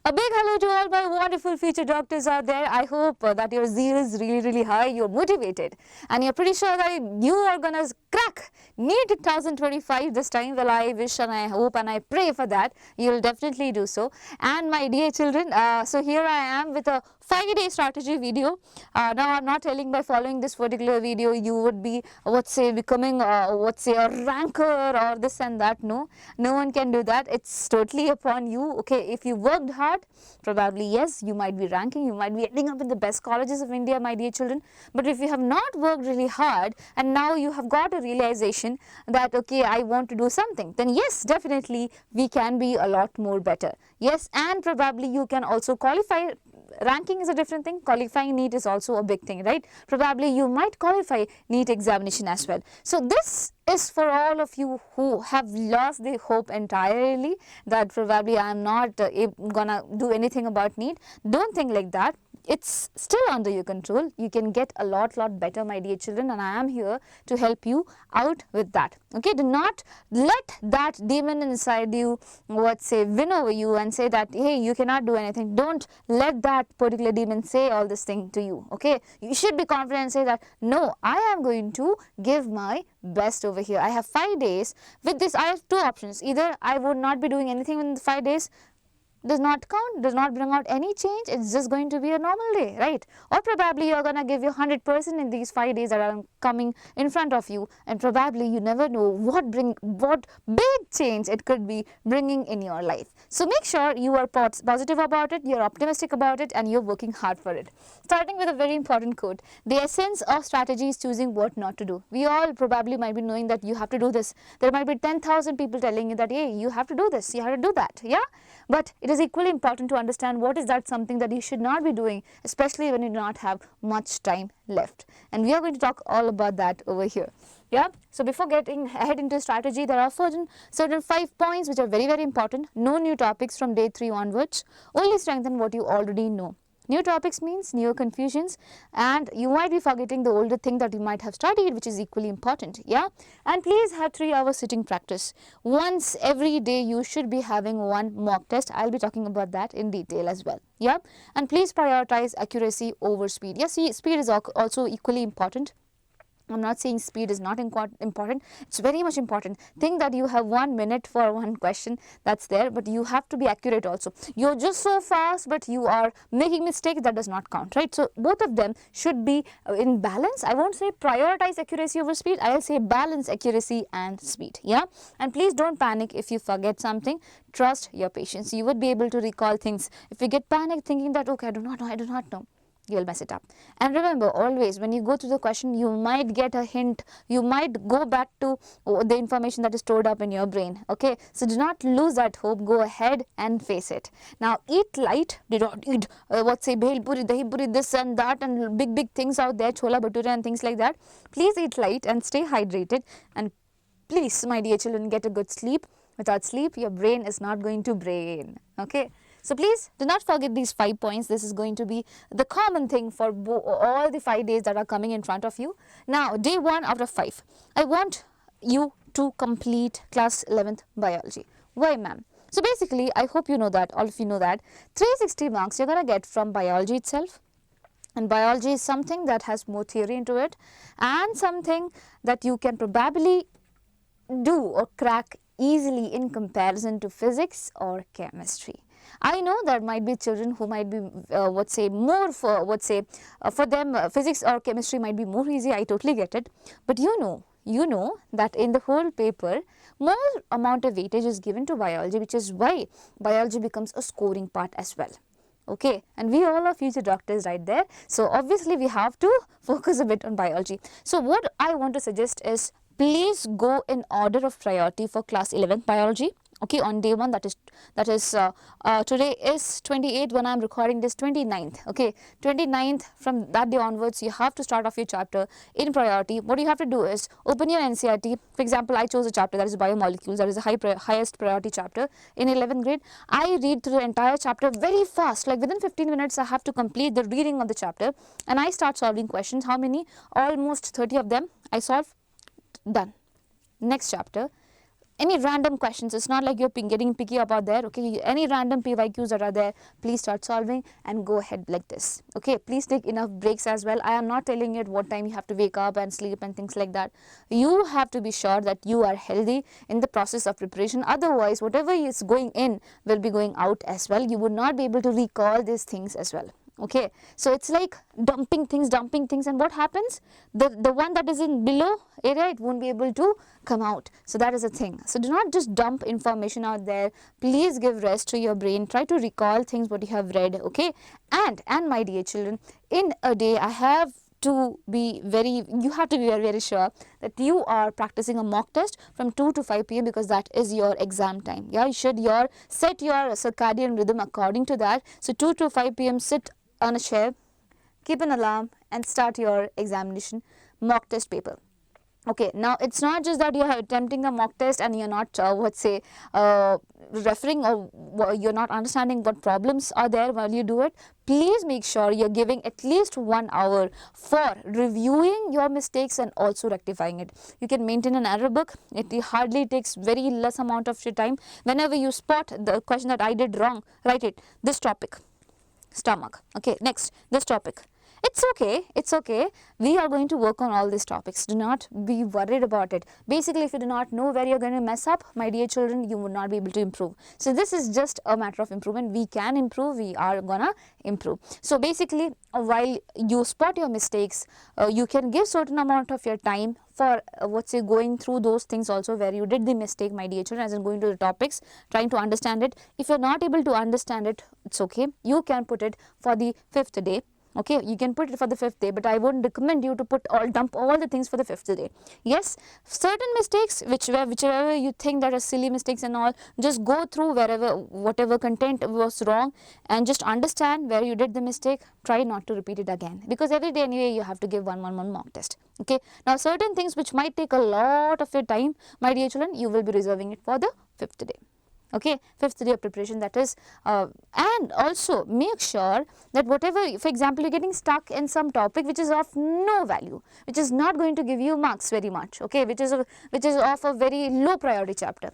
A big hello to all my wonderful future doctors out there. I hope that your zeal is really high, you're motivated, and you're pretty sure that you are gonna crack NEET 2025 this time. Well, I wish and I hope and I pray for that. You'll definitely do so. And my dear children, so here I am with a 5-day strategy video. Now I'm not telling by following this particular video you would be becoming a ranker or this and that. No one can do that. It's totally upon you. Okay, if you worked hard, probably yes, you might be ranking, you might be ending up in the best colleges of India, my dear children. But if you have not worked really hard and now you have got a realization that okay, I want to do something, then yes, definitely we can be a lot more better. Yes, and probably you can also qualify. Ranking is a different thing, qualifying NEET is also a big thing, right? Probably you might qualify NEET examination as well. So this is for all of you who have lost the hope entirely that probably I am not gonna do anything about NEET. Don't think like that. It's still under your control. You can get a lot better, my dear children, and I am here to help you out with that. Okay, do not let that demon inside you win over you and say that hey, you cannot do anything. Don't let that particular demon say all this thing to you. Okay, you should be confident and say that no, I am going to give my best over here. I have 5 days. With this I have two options. Either I would not be doing anything in the 5 days, does not count, does not bring out any change, it's just going to be a normal day, right? Or probably you're gonna give your 100% in these 5 days that are coming in front of you, and probably you never know what big change it could be bringing in your life. So make sure you are positive about it, you're optimistic about it, and you're working hard for it. Starting with a very important quote: the essence of strategy is choosing what not to do. We all probably might be knowing that you have to do this. There might be 10,000 people telling you that hey, you have to do this, you have to do that, yeah? But it is equally important to understand what is that something that you should not be doing, especially when you do not have much time left. And we are going to talk all about that over here. Yeah. So before getting ahead into strategy, there are certain 5 points which are very important. No new topics from day 3 onwards. Only strengthen what you already know. New topics means new confusions, and you might be forgetting the older thing that you might have studied, which is equally important. Yeah. And please have 3 hours sitting practice. Once every day you should be having one mock test. I'll be talking about that in detail as well. Yeah. And please prioritize accuracy over speed. Yes, speed is also equally important. I'm not saying speed is not important. It's very much important. Think that you have 1 minute for one question, that's there, but you have to be accurate also. You're just so fast, but you are making mistakes, that does not count, right? So both of them should be in balance. I won't say prioritize accuracy over speed. I'll say balance accuracy and speed. Yeah. And please don't panic if you forget something. Trust your patience. You would be able to recall things. If you get panicked thinking that okay, I do not know, you'll mess it up. And remember, always when you go through the question, you might get a hint, you might go back to the information that is stored up in your brain. Okay, so do not lose that hope. Go ahead and face it. Now eat light. Do not eat bhel puri, dahi puri, this and that, and big things out there, chola bhature and things like that. Please eat light and stay hydrated, and please, my dear children, get a good sleep. Without sleep, your brain is not going to brain. Okay. So please do not forget these 5 points. This is going to be the common thing for all the 5 days that are coming in front of you. Now, day 1 out of 5, I want you to complete class 11th biology. Why, ma'am? So basically, I hope you know that, all of you know that 360 marks you're going to get from biology itself. And biology is something that has more theory into it, and something that you can probably do or crack easily in comparison to physics or chemistry. I know there might be children who might be for them physics or chemistry might be more easy. I totally get it, but you know that in the whole paper more amount of weightage is given to biology, which is why biology becomes a scoring part as well. Okay, and we all are future doctors right there, so obviously we have to focus a bit on biology. So what I want to suggest is, please go in order of priority for class 11th biology. Okay, on day 1, that is today is 28th when I am recording this, 29th. Okay, 29th, from that day onwards you have to start off your chapter in priority. What you have to do is open your NCERT. For example, I chose a chapter that is biomolecules, that is the highest priority chapter in 11th grade. I read through the entire chapter very fast, like within 15 minutes I have to complete the reading of the chapter, and I start solving questions. How many? Almost 30 of them I solve. Done. Next chapter. any random questions. It's not like you're getting picky about there, okay? Any random PYQs that are there, please start solving and go ahead like this, okay? Please take enough breaks as well. I am not telling you at what time you have to wake up and sleep and things like that. You have to be sure that you are healthy in the process of preparation. Otherwise, whatever is going in will be going out as well. You would not be able to recall these things as well. Okay, so it's like dumping things, and what happens? The one that is in below area, it won't be able to come out. So that is a thing. So do not just dump information out there. Please give rest to your brain. Try to recall things what you have read. Okay, and my dear children, in a day I have to be very, you have to be very, very sure that you are practicing a mock test from 2 to 5 p.m. because that is your exam time. Yeah, you should set your circadian rhythm according to that. So 2 to 5 p.m. sit on a chair, keep an alarm and start your examination mock test paper. Okay, now it's not just that you are attempting a mock test and you're not referring or you're not understanding what problems are there while you do it. Please make sure you're giving at least 1 hour for reviewing your mistakes and also rectifying it. You can maintain an error book. It hardly takes very less amount of your time. Whenever you spot the question that I did wrong, write it, this topic, stomach. Okay, next, this topic. It's okay. We are going to work on all these topics. Do not be worried about it. Basically, if you do not know where you're going to mess up, my dear children, you would not be able to improve. So this is just a matter of improvement. We can improve. We are gonna improve. So basically, while you spot your mistakes, you can give certain amount of your time for going through those things also where you did the mistake, my dear children, as in going to the topics, trying to understand it. If you're not able to understand it, it's okay. You can put it for the 5th day. Okay, you can put it for the 5th day, but I wouldn't recommend you to dump all the things for the 5th day. Yes, certain mistakes, whichever you think that are silly mistakes and all, just go through whatever content was wrong and just understand where you did the mistake. Try not to repeat it again, because every day anyway you have to give one mock test. Okay, now certain things which might take a lot of your time, my dear children, you will be reserving it for the 5th day. Okay, 5th day of preparation, that is, and also make sure that whatever, for example, you're getting stuck in some topic which is of no value, which is not going to give you marks very much, okay, which is of a very low priority chapter,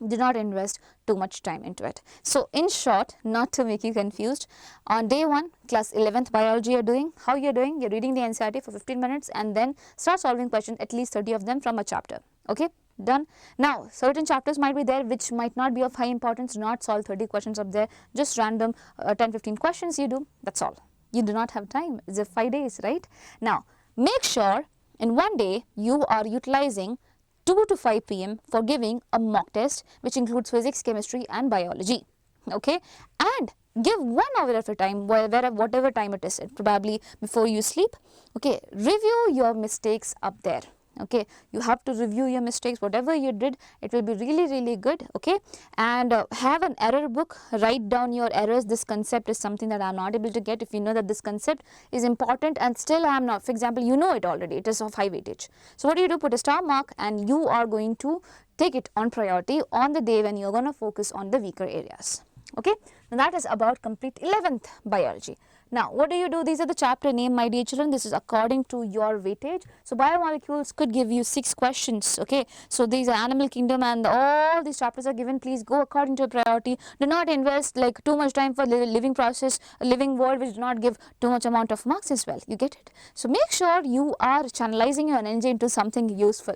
do not invest too much time into it. So in short, not to make you confused, on day 1, class 11th biology you're doing, how you're doing, you're reading the NCERT for 15 minutes and then start solving questions, at least 30 of them from a chapter. Okay, done. Now certain chapters might be there which might not be of high importance. Not solve 30 questions up there, just random 10-15 questions you do, that's all. You do not have time, it's 5 days, right? Now make sure in one day you are utilizing 2 to 5 p.m. for giving a mock test which includes physics, chemistry and biology. Okay, and give 1 hour of your time, whatever time it is, probably before you sleep. Okay, review your mistakes up there. Okay, you have to review your mistakes, whatever you did, it will be really good. Okay, and have an error book, write down your errors. This concept is something that I am not able to get. If you know that this concept is important and still I am not, for example, you know it already, it is of high weightage. So what do? Put a star mark and you are going to take it on priority on the day when you are going to focus on the weaker areas. Okay, now that is about complete 11th biology. Now what do? These are the chapter name, my dear children. This is according to your weightage. So biomolecules could give you 6 questions. Okay, so these are animal kingdom and all these chapters are given. Please go according to priority. Do not invest like too much time for living process, a living world, which do not give too much amount of marks as well. You get it? So make sure you are channelizing your energy into something useful.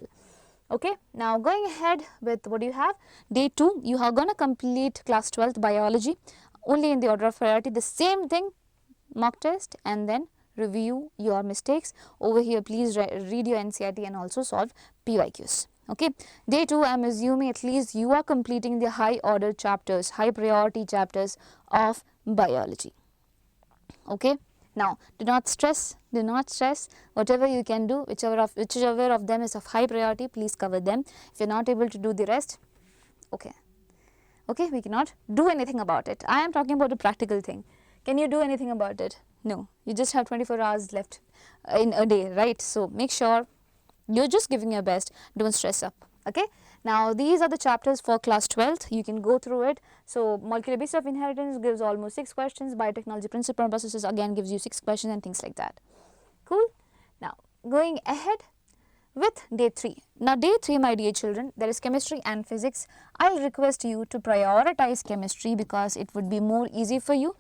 Okay, now going ahead with what do you have? Day 2, you are going to complete class 12th biology only in the order of priority. The same thing, mock test and then review your mistakes. Over here, please read your NCERT and also solve PYQs. Okay, day 2, I am assuming at least you are completing the high order chapters, high priority chapters of biology. Okay. Now, do not stress, whatever you can do, whichever of them is of high priority, please cover them. If you are not able to do the rest, okay, we cannot do anything about it. I am talking about a practical thing. Can you do anything about it? No, you just have 24 hours left in a day, right? So make sure you're just giving your best, don't stress up. Okay, now these are the chapters for class 12th. You can go through it. So molecular basis of inheritance gives almost 6 questions. Biotechnology principle and processes again gives you 6 questions and things like that. Cool. Now going ahead with day 3. Now day 3, my dear children, there is chemistry and physics. I'll request you to prioritize chemistry because it would be more easy for you.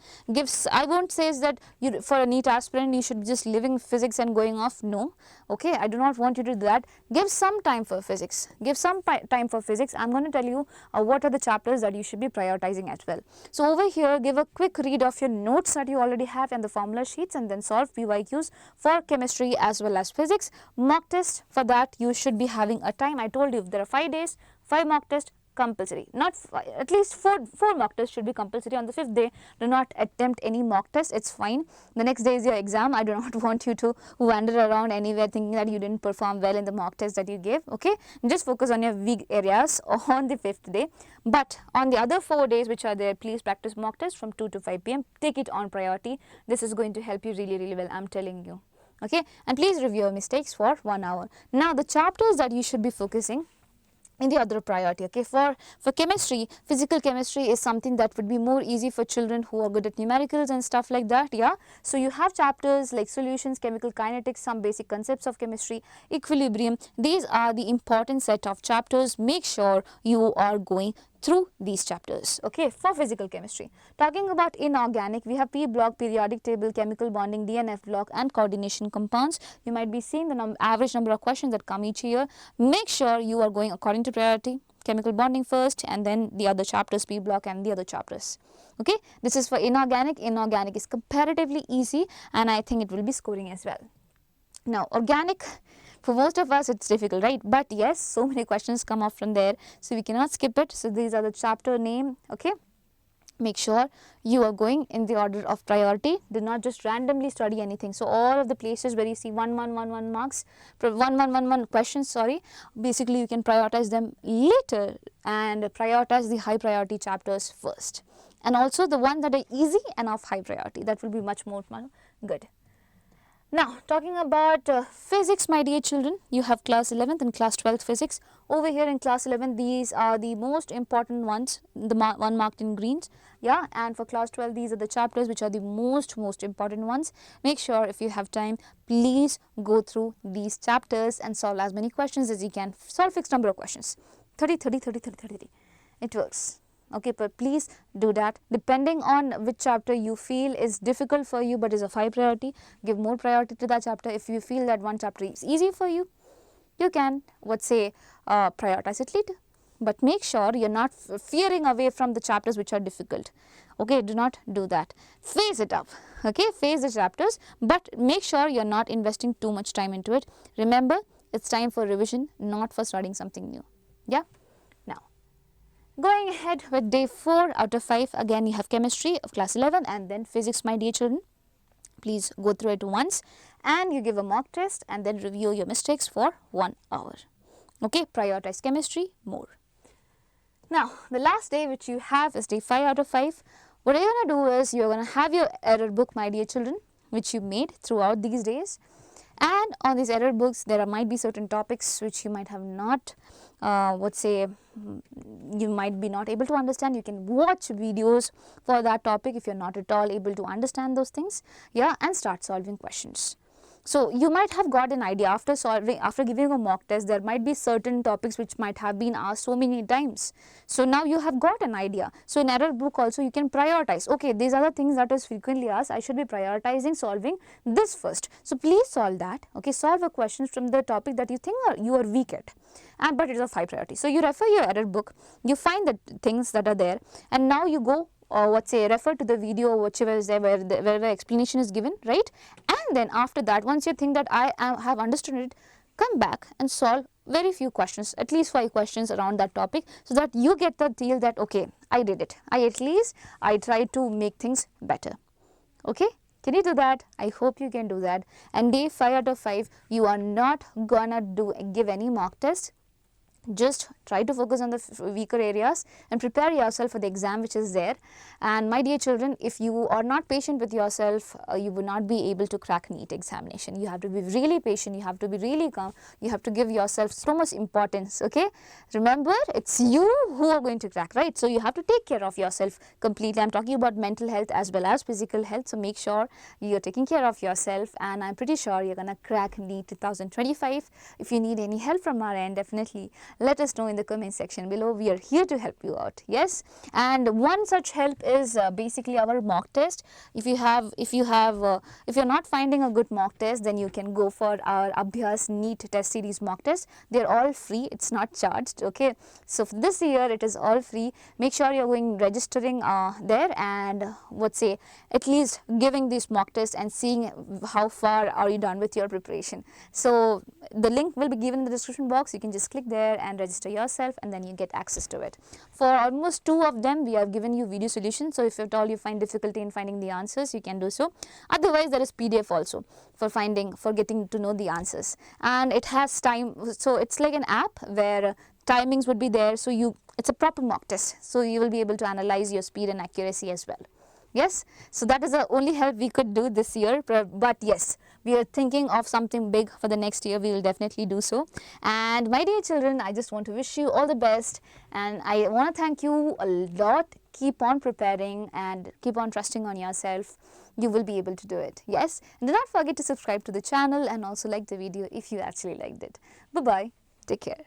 I won't say that you, for a NEET aspirant you should just living physics and going off. No, okay, I do not want you to do that. Give some time for physics. Give some time for physics. I'm going to tell you what are the chapters that you should be prioritizing as well. So over here, give a quick read of your notes that you already have and the formula sheets, and then solve PYQs for chemistry as well as physics. Mock test, for that you should be having a time. I told you there are 5 days, 5 mock tests compulsory, not at least four mock tests should be compulsory. On the 5th day, do not attempt any mock test, it's fine. The next day is your exam. I do not want you to wander around anywhere thinking that you didn't perform well in the mock test that you gave, okay. Just focus on your weak areas on the 5th day. But on the other 4 days which are there, please practice mock test from 2 to 5 p.m. Take it on priority. This is going to help you really well, I'm telling you, okay. And please review your mistakes for 1 hour. Now the chapters that you should be focusing in the other priority, okay. For chemistry, physical chemistry is something that would be more easy for children who are good at numericals and stuff like that, yeah. So you have chapters like solutions, chemical kinetics, some basic concepts of chemistry, equilibrium. These are the important set of chapters. Make sure you are going through these chapters, okay. For physical chemistry, talking about inorganic, we have P block, periodic table, chemical bonding, DNF block, and coordination compounds. You might be seeing the average number of questions that come each year. Make sure you are going according to priority. Chemical bonding first, and then the other chapters, P block and the other chapters, okay. This is for inorganic. Inorganic is comparatively easy, and I think it will be scoring as well. Now organic, for most of us it's difficult, right? But yes, so many questions come up from there, so we cannot skip it. So these are the chapter name, okay. Make sure you are going in the order of priority. Do not just randomly study anything. So all of the places where you see 1 marks, 1 questions, sorry, basically you can prioritize them later and prioritize the high priority chapters first, and also the one that are easy and of high priority. That will be much more good. Now talking about physics, my dear children, you have class 11th and class 12th physics. Over here in class 11, these are the most important ones, the one marked in greens, yeah. And for class 12, these are the chapters which are the most important ones. Make sure if you have time, please go through these chapters and solve as many questions as you can. Solve fixed number of questions, 30. It works. Okay, but please do that. Depending on which chapter you feel is difficult for you but is of high priority, give more priority to that chapter. If you feel that one chapter is easy for you, you can prioritize it later. But make sure you're not fearing away from the chapters which are difficult. Okay, do not do that. Phase it up. Okay, phase the chapters, but make sure you're not investing too much time into it. Remember, it's time for revision, not for studying something new. Yeah. Going ahead with day 4 out of 5, again you have chemistry of class 11 and then physics, my dear children. Please go through it once and you give a mock test and then review your mistakes for 1 hour. Okay, prioritize chemistry more. Now, the last day which you have is day 5 out of 5. What you're going to do is you're going to have your error book, my dear children, which you made throughout these days. And on these error books, there might be certain topics which you might have not, you might be not able to understand. You can watch videos for that topic if you're not at all able to understand those things, yeah, and start solving questions. So you might have got an idea after giving a mock test. There might be certain topics which might have been asked so many times. So now you have got an idea. So in error book also you can prioritize. Okay, these are the things that is frequently asked. I should be prioritizing solving this first. So please solve that. Okay, solve a question from the topic that you think you are weak at, but it is of high priority. So you refer your error book, you find the things that are there, and now you go refer to the video, whichever is there, where the explanation is given, right? And then after that, once you think that I have understood it, come back and solve very few questions, at least 5 questions around that topic, so that you get the feel that okay, I did it. I tried to make things better. Okay, can you do that? I hope you can do that. And day 5 out of 5, you are not gonna give any mock test. Just try to focus on the weaker areas and prepare yourself for the exam which is there. And my dear children, if you are not patient with yourself, you will not be able to crack NEET examination. You have to be really patient, you have to be really calm, you have to give yourself so much importance, okay? Remember, it's you who are going to crack, right? So you have to take care of yourself completely. I'm talking about mental health as well as physical health, so make sure you're taking care of yourself, and I'm pretty sure you're gonna crack NEET 2025. If you need any help from our end, definitely let us know in the comment section below. We are here to help you out. Yes, and one such help is basically our mock test. If you're not finding a good mock test, then you can go for our Abhyas NEET test series mock test. They're all free, it's not charged, okay? So for this year it is all free. Make sure you're registering there, and at least giving this mock test and seeing how far are you done with your preparation. So the link will be given in the description box. You can just click there and register yourself, and then you get access to it. For almost 2 of them, we have given you video solutions, so if at all you find difficulty in finding the answers, you can do so. Otherwise, there is PDF also for getting to know the answers, and it has time. So it's like an app where timings would be there, so it's a proper mock test, so you will be able to analyze your speed and accuracy as well. Yes, so that is the only help we could do this year, but yes, we are thinking of something big for the next year. We will definitely do so. And my dear children, I just want to wish you all the best, and I want to thank you a lot. Keep on preparing and keep on trusting on yourself. You will be able to do it. Yes, and do not forget to subscribe to the channel and also like the video if you actually liked it. Bye bye, take care.